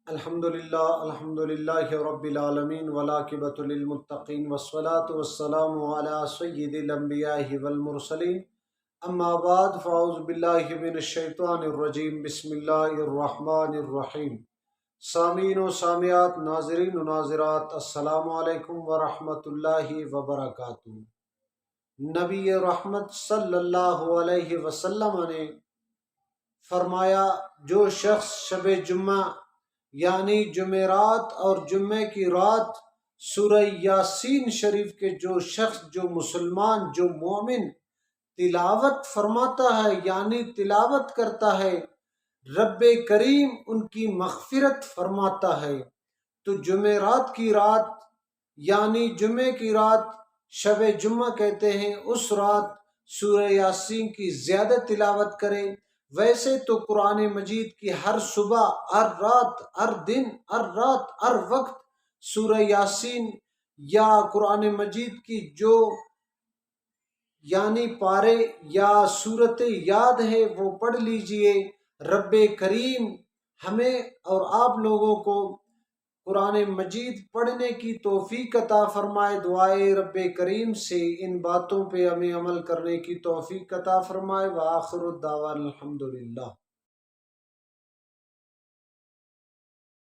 الحمدللہ رب العالمین والعاقبۃ للمتقین والصلاة والسلام علی سید الانبیاء والمرسلین اما بعد فاعوذ باللہ من الشیطان الرجیم بسم اللہ الرحمن الرحیم۔ سامعین و سامعات، ناظرین و ناظرات، السلام علیکم ورحمۃ اللہ وبرکاتہ۔ نبی رحمت صلی اللہ علیہ وسلم نے فرمایا، جو شخص شب جمعہ یعنی جمعرات اور جمعے کی رات سورہ یاسین شریف کے جو مسلمان، جو مومن تلاوت فرماتا ہے یعنی تلاوت کرتا ہے، رب کریم ان کی مغفرت فرماتا ہے۔ تو جمعرات کی رات یعنی جمعے کی رات شب جمعہ کہتے ہیں، اس رات سورہ یاسین کی زیادہ تلاوت کریں۔ ویسے تو قرآن مجید کی ہر صبح، ہر رات، ہر دن، ہر رات، ہر وقت سورہ یاسین یا قرآن مجید کی جو یعنی پارے یا صورت یاد ہے وہ پڑھ لیجئے۔ رب کریم ہمیں اور آپ لوگوں کو قرآن مجید پڑھنے کی توفیق عطا فرمائے۔ دعائے رب کریم سے ان باتوں پہ ہمیں عمل کرنے کی توفیق عطا فرمائے۔ وآخر الدعوانا الحمدللہ۔